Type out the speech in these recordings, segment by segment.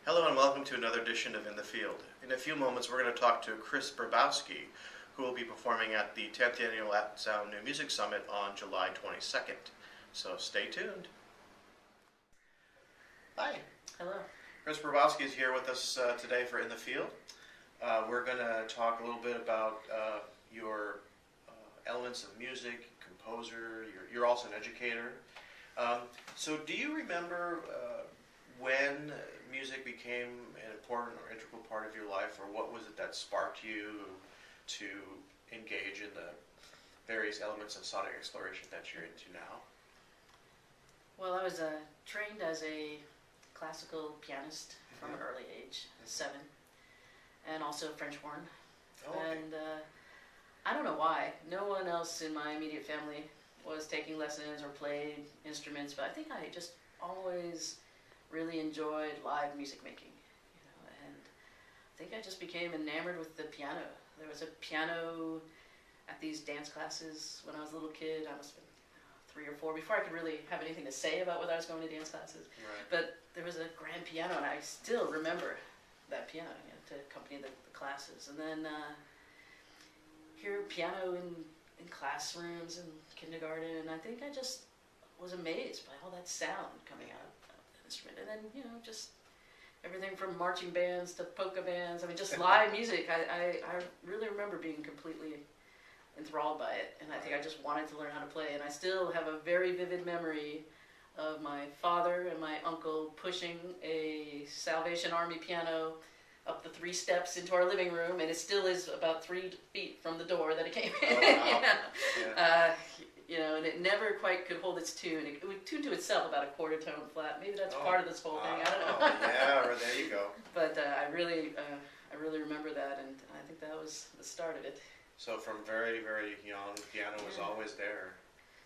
Hello and welcome to another edition of In the Field. In a few moments we're going to talk to Krys Bobrowski, who will be performing at the 10th Annual Outsound New Music Summit on July 22nd. So stay tuned. Hi. Hello. Krys Bobrowski is here with us today for In the Field. We're going to talk a little bit about your elements of music, composer, you're also an educator. So do you remember when music became an important or integral part of your life, or what was it that sparked you to engage in the various elements of sonic exploration that you're into now? Well, I was trained as a classical pianist from an early age, 7, and also French horn. Oh, okay. And I don't know why. No one else in my immediate family was taking lessons or played instruments, but I think I just always really enjoyed live music making, and I think I just became enamored with the piano. There was a piano at these dance classes when I was a little kid. I must have been 3 or 4 before I could really have anything to say about whether I was going to dance classes. Right. But there was a grand piano, and I still remember that piano, to accompany the classes. And then hear piano in classrooms and kindergarten, and I think I just was amazed by all that sound coming out of the instrument. And then, just everything from marching bands to polka bands. I mean, just live music. I really remember being completely enthralled by it, and I think I just wanted to learn how to play. And I still have a very vivid memory of my father and my uncle pushing a Salvation Army piano up the 3 steps into our living room, and it still is about 3 feet from the door that it came in. Oh, wow. And it never quite could hold its tune. It would tune to itself about a quarter tone flat. Maybe that's part of this whole thing. I don't know. Yeah, there you go. But I really remember that, and I think that was the start of it. So from very, very young, piano was always there.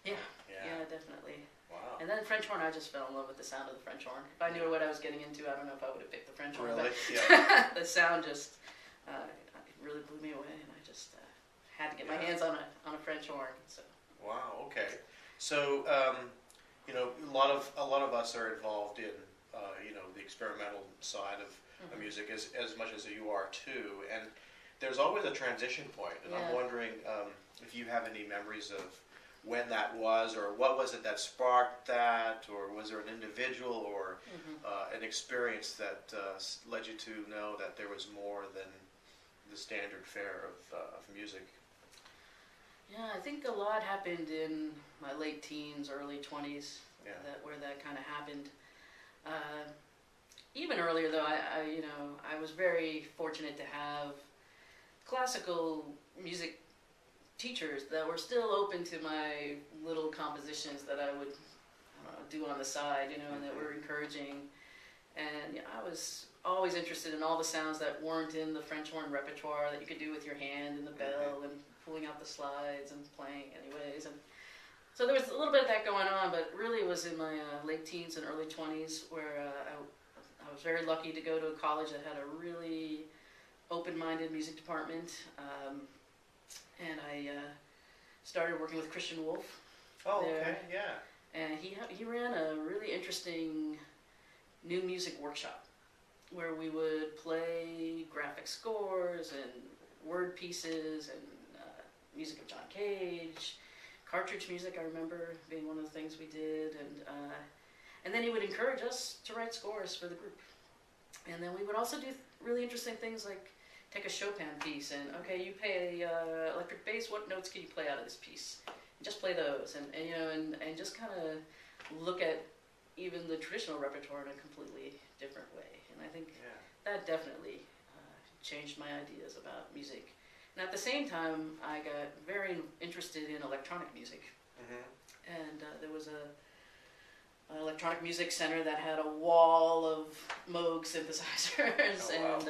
Yeah, definitely. Wow. And then French horn, I just fell in love with the sound of the French horn. If I knew what I was getting into, I don't know if I would have picked the French horn. Really? But Yeah. the sound just it really blew me away, and I just had to get my hands on a French horn. So. Wow. Okay. So a lot of us are involved in the experimental side of music as much as you are too, and there's always a transition point, and I'm wondering if you have any memories of when that was, or what was it that sparked that, or was there an individual or an experience that led you to know that there was more than the standard fare of music? Yeah, I think a lot happened in my late teens, early 20s, where that kind of happened. Even earlier, though, I was very fortunate to have classical music teachers that were still open to my little compositions that I would do on the side, and that were encouraging. And I was always interested in all the sounds that weren't in the French horn repertoire that you could do with your hand and the bell and pulling out the slides and playing anyways. And so there was a little bit of that going on, but really it was in my late teens and early 20s where I was very lucky to go to a college that had a really open-minded music department. And I started working with Christian Wolf. Oh, there. okay, yeah. And he ran a really interesting new music workshop where we would play graphic scores and word pieces and music of John Cage, cartridge music. I remember being one of the things we did, and then he would encourage us to write scores for the group. And then we would also do really interesting things like take a Chopin piece and, okay, you play electric bass, what notes can you play out of this piece? And just play those, and just kind of look at even the traditional repertoire in a completely different way. And I think that definitely changed my ideas about music. And at the same time, I got very interested in electronic music. And there was an electronic music center that had a wall of Moog synthesizers and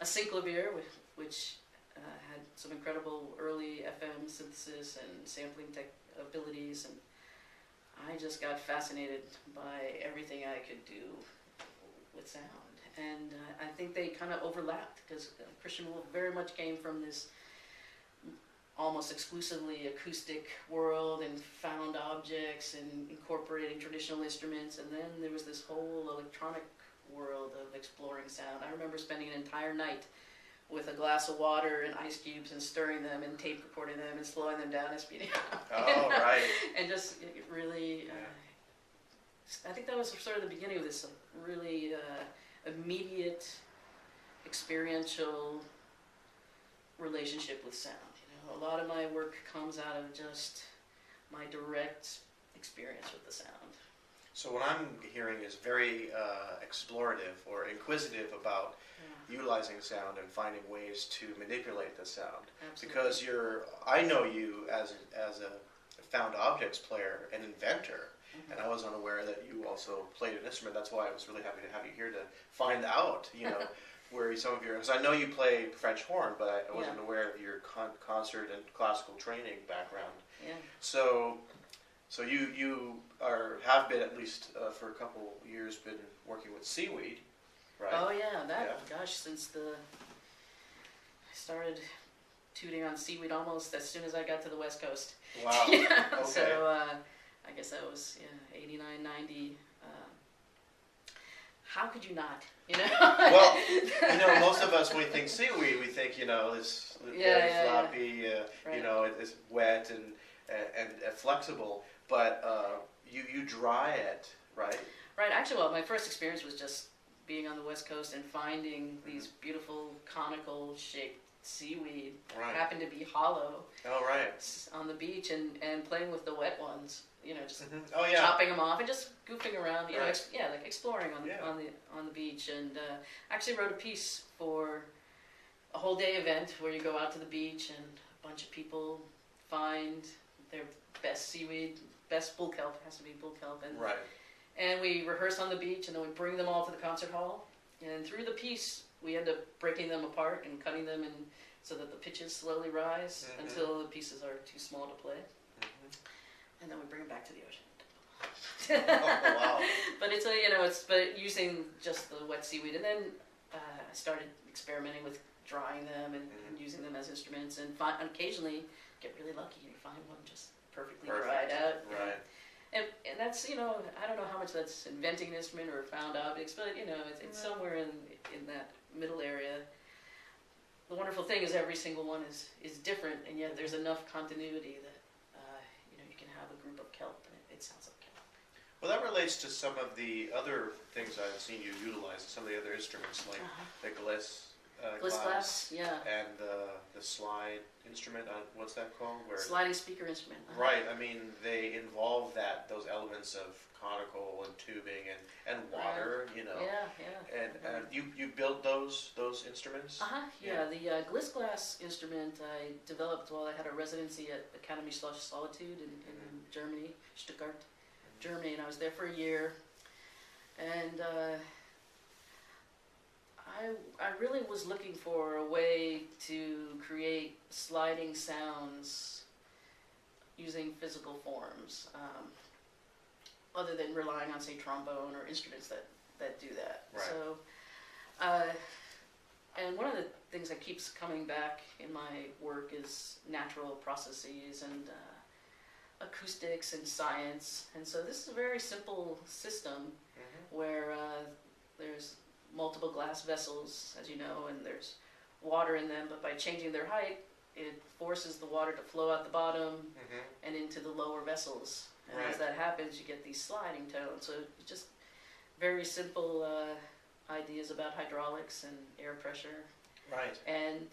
a synclavier, which had some incredible early FM synthesis and sampling abilities, and I just got fascinated by everything I could do with sound. And I think they kind of overlapped, because Christian Wolf very much came from this almost exclusively acoustic world and found objects and incorporating traditional instruments, and then there was this whole electronic world of exploring sound. I remember spending an entire night with a glass of water and ice cubes and stirring them and tape recording them and slowing them down and speeding up. Oh, right. And just really, I think that was sort of the beginning of this really immediate, experiential relationship with sound. You know, a lot of my work comes out of just my direct experience with the sound. So what I'm hearing is very explorative or inquisitive about utilizing sound and finding ways to manipulate the sound. Absolutely. Because I know you as a found objects player, an inventor, and I was unaware that you also played an instrument. That's why I was really happy to have you here to find out, you know, where some of your, because I know you play French horn, but I wasn't aware of your concert and classical training background. Yeah. So you have been, at least for a couple years, been working with seaweed, right? Oh yeah, gosh, since I started tooting on seaweed almost as soon as I got to the West Coast. Wow. Yeah. Okay. So I guess that was 89, 90. How could you not? You know. Well, you know, most of us when we think seaweed, we think, you know, it's very floppy, Right. you know, it's wet and flexible, but you dry it, right? Right. Actually, well, my first experience was just being on the West Coast and finding these beautiful conical shaped seaweed. Right. Happened to be hollow. Oh, right. On the beach and playing with the wet ones. You know, just Oh, yeah. chopping them off and just goofing around. You know, Right. like exploring on the beach. And actually wrote a piece for a whole day event where you go out to the beach and a bunch of people find their best seaweed, best bull kelp, has to be bull kelp, and Right. and we rehearse on the beach, and then we bring them all to the concert hall. And through the piece, we end up breaking them apart and cutting them in so that the pitches slowly rise until the pieces are too small to play. And then we bring them back to the ocean. Oh, wow. But it's but using just the wet seaweed, and then I started experimenting with drying them and using them as instruments, and occasionally get really lucky and find one just perfectly dried out. Right. And that's, you know, I don't know how much that's inventing an instrument or found objects, but, you know, it's somewhere in that middle area. The wonderful thing is every single one is different, and yet there's enough continuity that, you know, you can have a group of kelp, and it sounds like kelp. Well, that relates to some of the other things I've seen you utilize, some of the other instruments, like the glass, yeah. and the slide instrument. What's that called? Sliding speaker instrument. Right. I mean, they involve those elements of conical and tubing and water. You know. Yeah. And you built those instruments. Yeah. The Gliss glass instrument I developed while I had a residency at Academy Solitude in Germany, Stuttgart, Germany, and I was there for a year, and. I really was looking for a way to create sliding sounds using physical forms, other than relying on, say, trombone or instruments that do that. Right. So, and one of the things that keeps coming back in my work is natural processes and acoustics and science. And so this is a very simple system where there's multiple glass vessels, as you know, and there's water in them, but by changing their height, it forces the water to flow out the bottom and into the lower vessels. And as that happens, you get these sliding tones. So it's just very simple ideas about hydraulics and air pressure. Right. And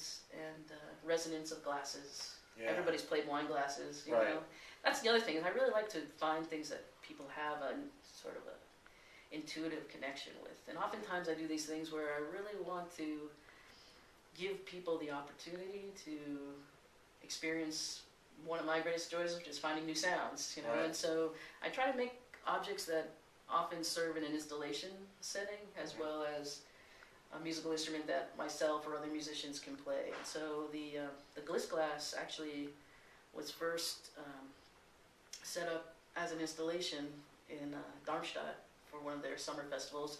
resonance of glasses. Yeah. Everybody's played wine glasses, you know. That's the other thing, is I really like to find things that people have a sort of a intuitive connection with. And oftentimes I do these things where I really want to give people the opportunity to experience one of my greatest joys, which is finding new sounds, you know. Right. And so I try to make objects that often serve in an installation setting as well as a musical instrument that myself or other musicians can play. And so the Gliss glass actually was first set up as an installation in Darmstadt for one of their summer festivals,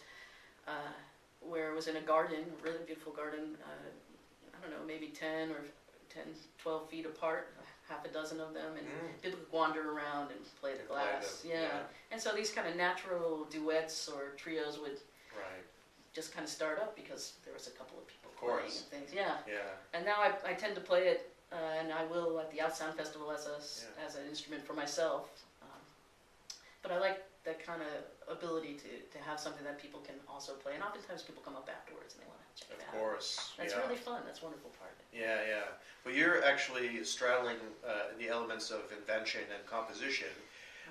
where it was in a garden, a really beautiful garden, I don't know, maybe 10, 12 feet apart, half a dozen of them, and people could wander around and play the glass. Yeah. And so these kind of natural duets or trios would just kind of start up because there was a couple of people Of course. playing and things. Yeah. Yeah. And now I tend to play it, and I will at the Outsound Festival as as an instrument for myself. But I like that kind of ability to have something that people can also play. And oftentimes people come up afterwards and they want to check it out. Of course. That's really fun. That's a wonderful part of it. Yeah, yeah. Well, you're actually straddling the elements of invention and composition.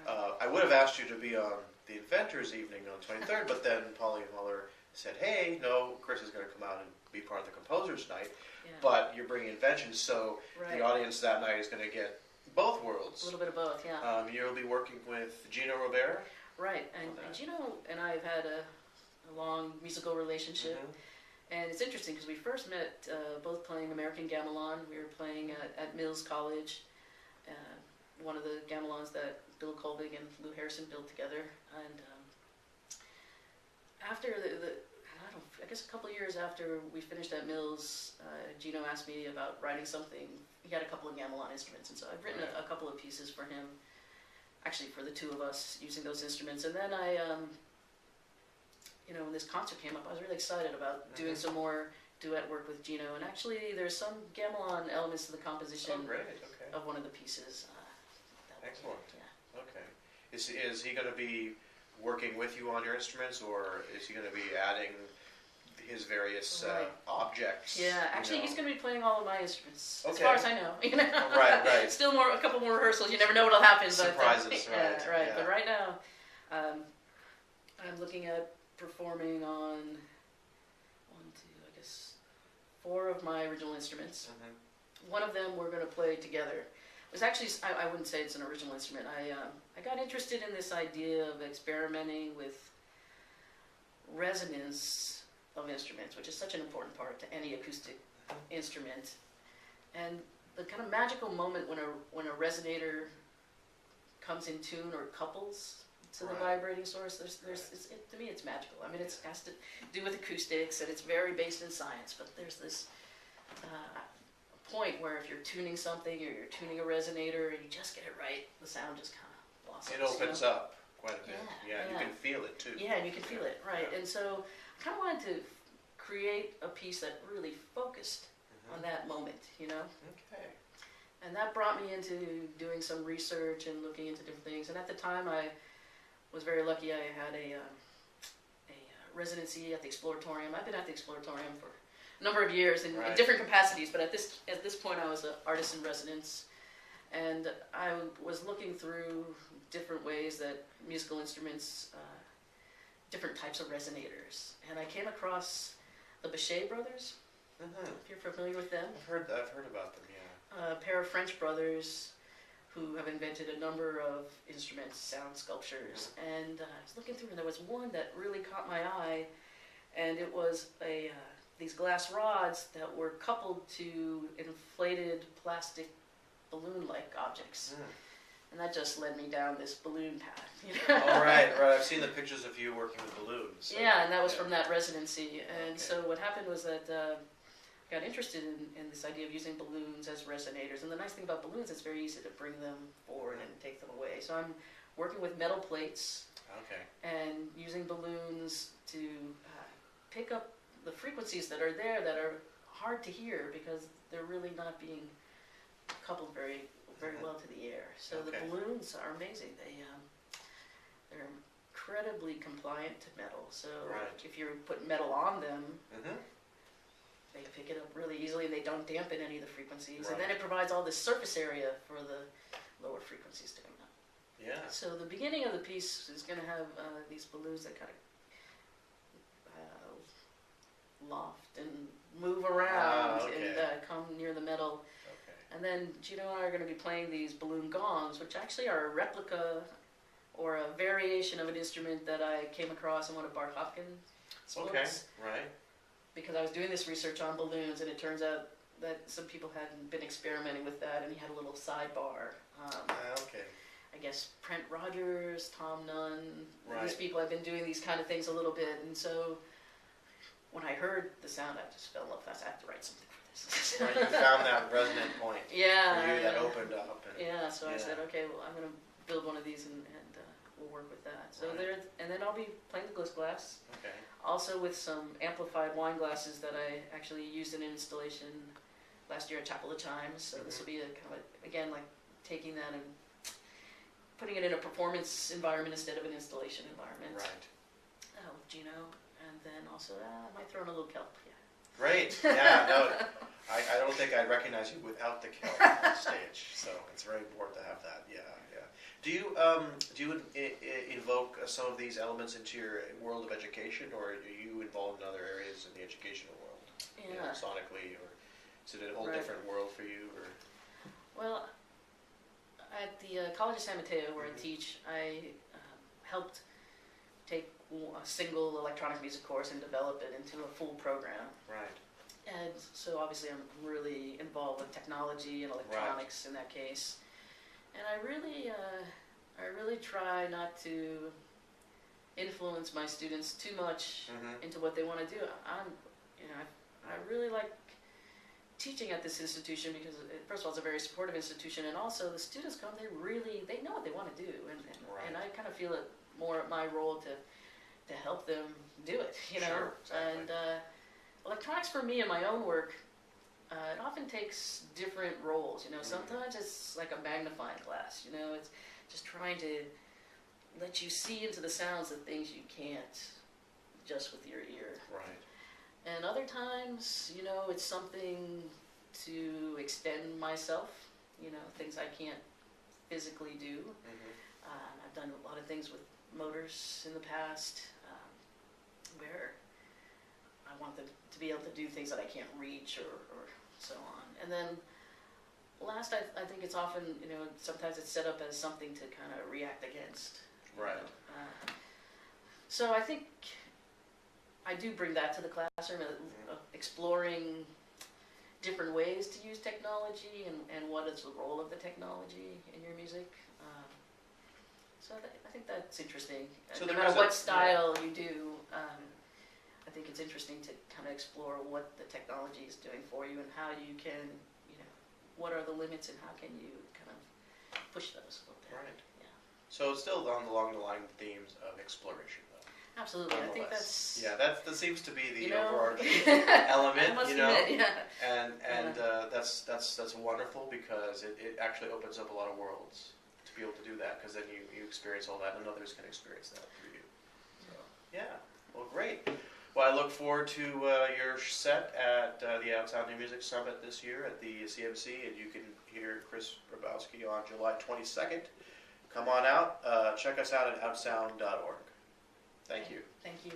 I would have asked you to be on the Inventors Evening on 23rd, but then Polly Muller said, hey, no, Krys is going to come out and be part of the Composers Night, but you're bringing invention, so the audience that night is going to get both worlds. A little bit of both, yeah. You'll be working with Gino Robert. Right, and Gino and I have had a long musical relationship, and it's interesting because we first met both playing American Gamelan. We were playing at Mills College, one of the gamelons that Bill Colvig and Lou Harrison built together, and after I guess a couple of years after we finished at Mills, Gino asked me about writing something. He had a couple of gamelan instruments, and so I've written a couple of pieces for him, actually for the two of us using those instruments. And then I, when this concert came up, I was really excited about doing some more duet work with Gino. And actually, there's some gamelan elements to the composition of one of the pieces. Excellent. Yeah. Okay. Is he going to be working with you on your instruments, or is he going to be adding his various objects? Yeah, actually, he's going to be playing all of my instruments, as far as I know. Right. Still a couple more rehearsals. You never know what'll happen. Surprises, but, right. Yeah. But right now, I'm looking at performing on 4 of my original instruments. One of them we're going to play together. It was actually, I wouldn't say it's an original instrument. I got interested in this idea of experimenting with resonance of instruments, which is such an important part to any acoustic instrument. And the kind of magical moment when a resonator comes in tune or couples to the vibrating source, to me it's magical. I mean, it has to do with acoustics, and it's very based in science, but there's this point where if you're tuning something or you're tuning a resonator and you just get it right, the sound just kind of blossoms. It opens up quite a bit. Yeah, you can feel it too. Yeah, and you can feel it, right. And so I kind of wanted to create a piece that really focused on that moment, Okay. And that brought me into doing some research and looking into different things. And at the time, I was very lucky. I had a residency at the Exploratorium. I've been at the Exploratorium for a number of years in different capacities, but at this point, I was an artist in residence, and I was looking through different ways that musical instruments, different types of resonators, and I came across the Bichet brothers. If you're familiar with them, I've heard about them. Yeah, a pair of French brothers who have invented a number of instruments, sound sculptures, and I was looking through, and there was one that really caught my eye, and it was these glass rods that were coupled to inflated plastic balloon-like objects. And that just led me down this balloon path. Oh, right. I've seen the pictures of you working with balloons. So. Yeah, and that was from that residency. And so what happened was that I got interested in this idea of using balloons as resonators. And the nice thing about balloons, it's very easy to bring them forward and take them away. So I'm working with metal plates and using balloons to pick up the frequencies that are there that are hard to hear because they're really not being coupled very well to the air. So the balloons are amazing. They're incredibly compliant to metal. So if you put metal on them, they pick it up really easily, and they don't dampen any of the frequencies. And then it provides all this surface area for the lower frequencies to come up. Yeah. So the beginning of the piece is going to have these balloons that kind of loft and move around and come near the metal. And then Gino and I are going to be playing these balloon gongs, which actually are a replica or a variation of an instrument that I came across in one of Bart Hopkins' books. Because I was doing this research on balloons, and it turns out that some people hadn't been experimenting with that, and he had a little sidebar. I guess Brent Rogers, Tom Nunn, these people have been doing these kind of things a little bit, and so when I heard the sound, I just fell in love. I have to write something for this. You found that resonant point for you that opened up. And, so I said, okay, well, I'm going to build one of these and will work with that. So Right. and then I'll be playing the glass. Okay. Also with some amplified wine glasses that I actually used in an installation last year at Chapel of Chimes. So this will be a kind of again like taking that and putting it in a performance environment instead of an installation environment. Right. With Gino, and then also I might throw in a little kelp. Yeah. Great. Yeah. No, I don't think I'd recognize you without the kelp on stage. So it's very important to have that. Yeah. Yeah. Do you invoke some of these elements into your world of education, or are you involved in other areas in the educational world? Yeah. You know, sonically, or is it a whole Right. different world for you? Or Well, at the College of San Mateo, where I teach, I helped take a single electronic music course and develop it into a full program. right. And so obviously I'm really involved with technology and electronics in that case. And I really try not to influence my students too much into what they want to do. I really like teaching at this institution because first of all, it's a very supportive institution, and also the students come, they know what they want to do, and I kind of feel it more my role to help them do it, you know. Sure, exactly. And electronics for me in my own work, it often takes different roles, you know. Sometimes it's like a magnifying glass, you know. It's just trying to let you see into the sounds of things you can't just with your ear. Right. And other times, you know, it's something to extend myself, you know, things I can't physically do. I've done a lot of things with motors in the past where I want them to be able to do things that I can't reach or so on. And then last, I think it's often, you know, sometimes it's set up as something to kind of react against. Right. So I think I do bring that to the classroom, exploring different ways to use technology and what is the role of the technology in your music. So I think that's interesting. So no there matter is what style you do, I think it's interesting to kind of explore what the technology is doing for you and how you can, you know, what are the limits and how can you kind of push those a little bit. Right. Yeah. So it's still along the line themes of exploration, though. Absolutely. I think that's... Yeah, that seems to be the you know, overarching element, I must you know. admit, yeah. And that's wonderful because it actually opens up a lot of worlds to be able to do that, because then you experience all that and others can experience that through you. So, yeah, well, great. Well, I look forward to your set at the Outsound New Music Summit this year at the CMC, and you can hear Krys Bobrowski on July 22nd. Come on out. Check us out at outsound.org. Thank you. Thank you.